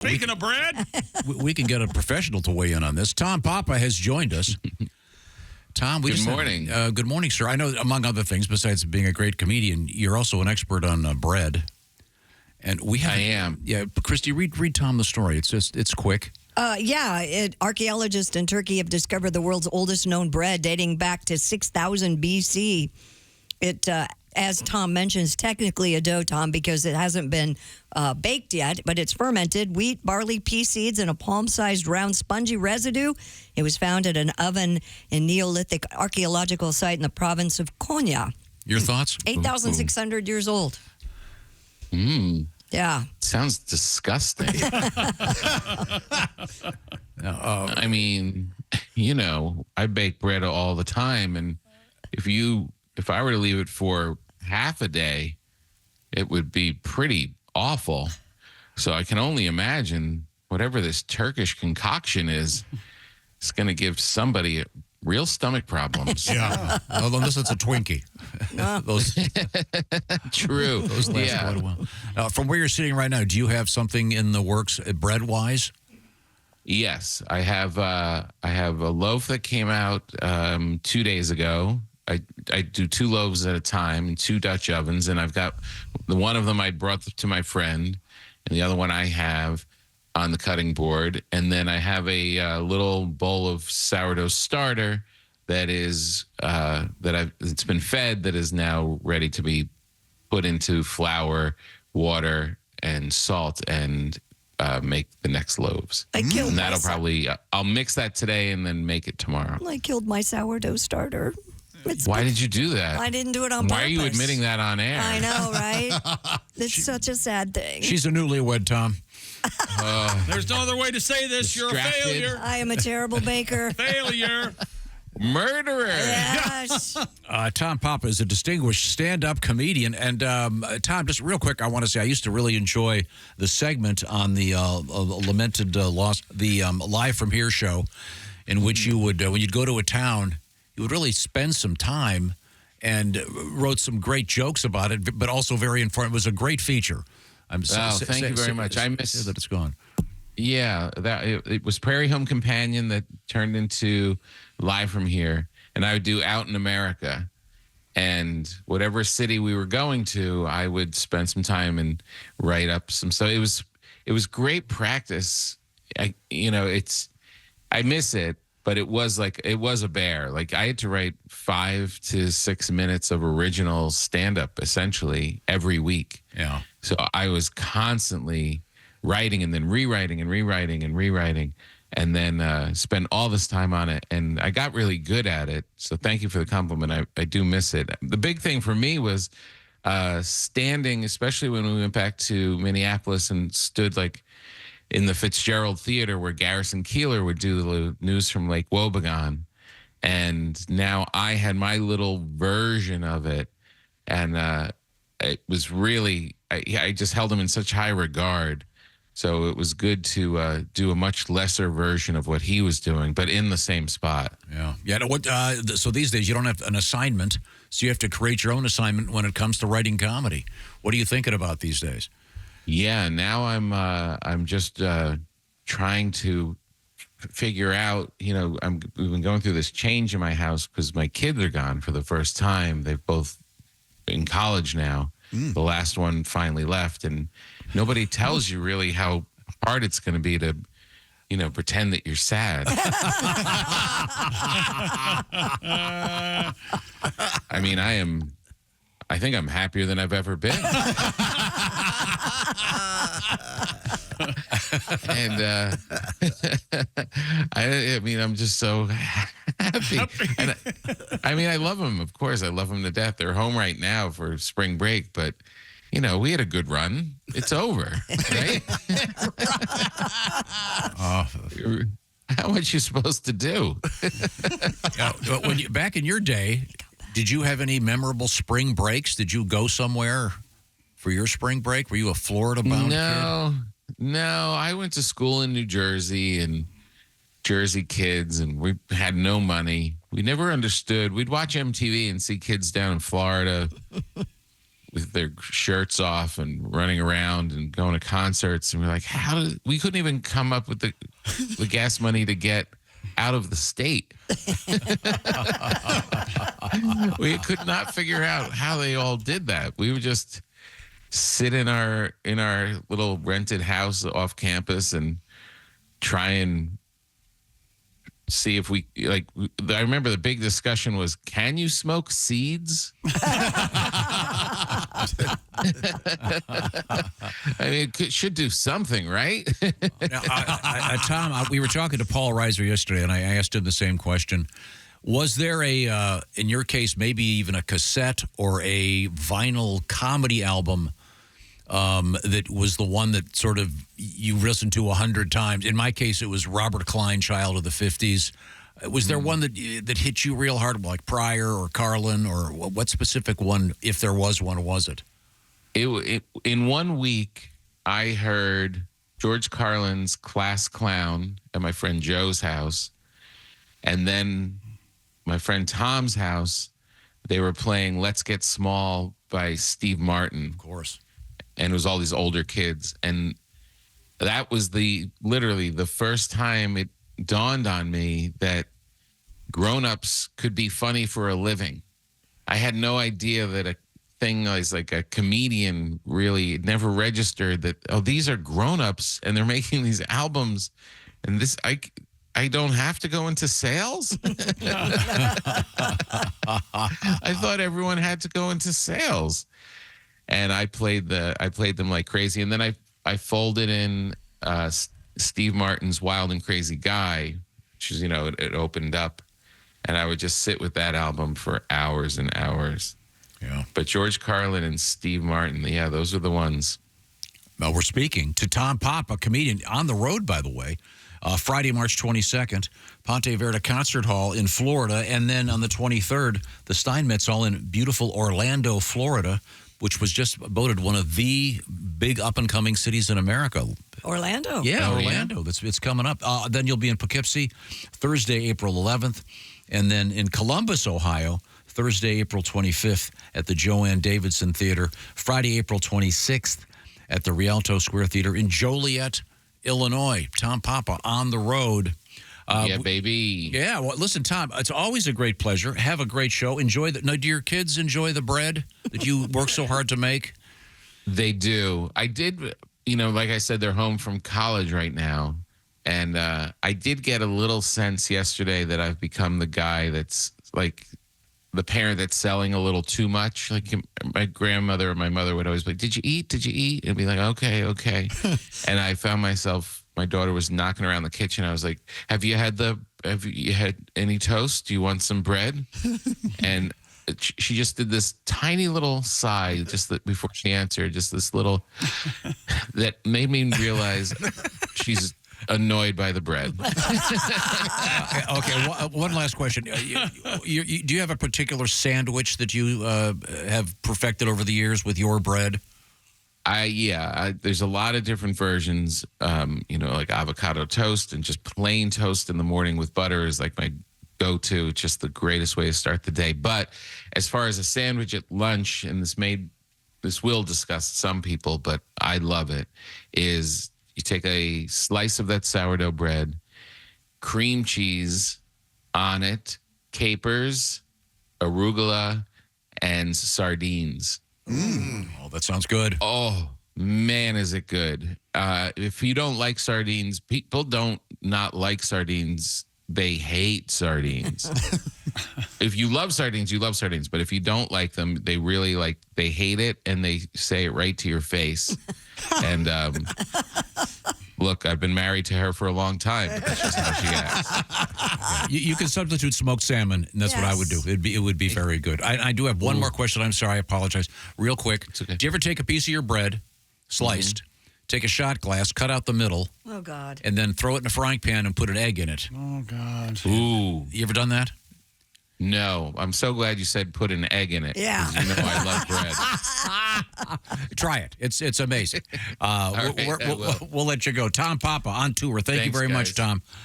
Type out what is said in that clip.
Speaking of bread, we can get a professional to weigh in on this. Tom Papa has joined us. Tom, Good morning. Good morning, sir. I know, among other things, besides being a great comedian, you're also an expert on bread. And I am. Yeah, Christy, read Tom the story. It's quick. Archaeologists in Turkey have discovered the world's oldest known bread, dating back to 6000 BC. It, as Tom mentions, technically a dough, Tom, because it hasn't been baked yet, but it's fermented. Wheat, barley, pea seeds, and a palm-sized round spongy residue. It was found at an oven in Neolithic archaeological site in the province of Konya. Your thoughts? 8,600 years old. Yeah. Sounds disgusting. I mean, I bake bread all the time, and if I were to leave it for half a day, it would be pretty awful. So I can only imagine whatever this Turkish concoction is, it's going to give somebody real stomach problems. Yeah. Unless it's a Twinkie. Those True. Those last quite a while. From where you're sitting right now, do you have something in the works bread-wise? Yes. I have a loaf that came out 2 days ago. I do 2 loaves at a time in 2 Dutch ovens, and I've got one of them I brought to my friend, and the other one I have on the cutting board. And then I have a little bowl of sourdough starter that is it's been fed, that is now ready to be put into flour, water, and salt, and make the next loaves. And that'll probably I'll mix that today and then make it tomorrow. I killed my sourdough starter. Why did you do that? I didn't do it on purpose. Why are you admitting that on air? I know, right? It's such a sad thing. She's a newlywed, Tom. There's no other way to say this. You're a failure. I am a terrible baker. Failure. Murderer. Yes. Tom Papa is a distinguished stand-up comedian. And, Tom, just real quick, I want to say I used to really enjoy the segment on the lamented loss, the Live From Here show, in which you would, when you'd go to a town, you would really spend some time and wrote some great jokes about it, but also very informative. It was a great feature. Thank you very much. I miss that it's gone. Yeah, it was Prairie Home Companion that turned into Live From Here, and I would do Out in America. And whatever city we were going to, I would spend some time and write up some. So it was great practice. I miss it. But it was a bear. Like, I had to write 5 to 6 minutes of original stand-up essentially every week. Yeah. So I was constantly writing and then rewriting and rewriting and rewriting, and then spend all this time on it. And I got really good at it. So thank you for the compliment. I do miss it. The big thing for me was standing, especially when we went back to Minneapolis and stood in the Fitzgerald Theater where Garrison Keillor would do the news from Lake Wobegon. And now I had my little version of it. And it was really, I just held him in such high regard. So it was good to do a much lesser version of what he was doing, but in the same spot. Yeah. Yeah. So these days you don't have an assignment, so you have to create your own assignment when it comes to writing comedy. What are you thinking about these days? Yeah, now I'm just trying to figure out, we've been going through this change in my house because my kids are gone for the first time. They've both in college now. The last one finally left, and nobody tells you really how hard it's going to be to, pretend that you're sad. I mean, I think I'm happier than I've ever been. And I'm just so happy. And I love them. Of course, I love them to death. They're home right now for spring break, but we had a good run. It's over, right? How much you supposed to do? Back in your day, did you have any memorable spring breaks? Did you go somewhere for your spring break? Were you a Florida-bound kid? No. I went to school in New Jersey, and Jersey kids, and we had no money. We never understood. We'd watch MTV and see kids down in Florida with their shirts off and running around and going to concerts. And we're like, we couldn't even come up with the gas money to get out of the state. We could not figure out how they all did that. We would just sit in our little rented house off campus and try and see if we I remember the big discussion was, can you smoke seeds? I mean, it should do something, right? Tom, we were talking to Paul Reiser yesterday, and I asked him the same question. Was there in your case, maybe even a cassette or a vinyl comedy album that was the one that sort of you listened to 100 times? In my case, it was Robert Klein, Child of the 50s. Was there one that hit you real hard, like Pryor or Carlin, or what specific one, if there was one, was it? In 1 week, I heard George Carlin's Class Clown at my friend Joe's house. And then my friend Tom's house, they were playing Let's Get Small by Steve Martin. Of course. And it was all these older kids. And that was literally the first time it dawned on me that grown-ups could be funny for a living. I had no idea that a thing as like a comedian really never registered that, oh, these are grown-ups and they're making these albums, and this I don't have to go into sales. I thought everyone had to go into sales. And I played them like crazy. And then I folded in Steve Martin's Wild and Crazy Guy, which is, it opened up. And I would just sit with that album for hours and hours. Yeah. But George Carlin and Steve Martin, yeah, those are the ones. Well, we're speaking to Tom Papa, comedian, on the road, by the way. Friday, March 22nd, Ponte Verde Concert Hall in Florida. And then on the 23rd, the Steinmetz Hall in beautiful Orlando, Florida, which was just voted one of the big up-and-coming cities in America. Orlando. Yeah, Oh, Orlando. yeah. It's coming up. Then you'll be in Poughkeepsie Thursday, April 11th. And then in Columbus, Ohio, Thursday, April 25th at the Joanne Davidson Theater. Friday, April 26th at the Rialto Square Theater in Joliet, Illinois. Tom Papa on the road. Yeah, baby. Yeah, well, listen, Tom, it's always a great pleasure. Have a great show. Enjoy the. Now, do your kids enjoy the bread that you work so hard to make? They do. I did, like I said, they're home from college right now. And I did get a little sense yesterday that I've become the guy that's like the parent that's selling a little too much. Like my grandmother or my mother would always be like, did you eat? Did you eat? And be like, okay. And I found myself, my daughter was knocking around the kitchen. I was like, have you had any toast? Do you want some bread? And she just did this tiny little sigh before she answered, just this little, that made me realize she's annoyed by the bread. Okay, one last question. Do you have a particular sandwich that you have perfected over the years with your bread? There's a lot of different versions, like avocado toast and just plain toast in the morning with butter is like my go-to. It's just the greatest way to start the day. But as far as a sandwich at lunch, and this will disgust some people, but I love it, is you take a slice of that sourdough bread, cream cheese on it, capers, arugula, and sardines. Oh, that sounds good. Oh, man, is it good. If you don't like sardines, people don't not like sardines. They hate sardines. If you love sardines, you love sardines. But if you don't like them, they hate it, and they say it right to your face. And look, I've been married to her for a long time, but that's just how she acts. You can substitute smoked salmon, and that's what I would do. It would be very good. I do have one more question. I'm sorry, I apologize. Real quick. It's okay. Do you ever take a piece of your bread, sliced, take a shot glass, cut out the middle, Oh, God. and then throw it in a frying pan and put an egg in it? Oh, God. Ooh, You ever done that? no. I'm so glad you said put an egg in it. Yeah. 'Cause I love bread. Try it. It's amazing. right, I will. We'll let you go. Tom Papa on tour. Thank you Thanks, very much, guys. Tom.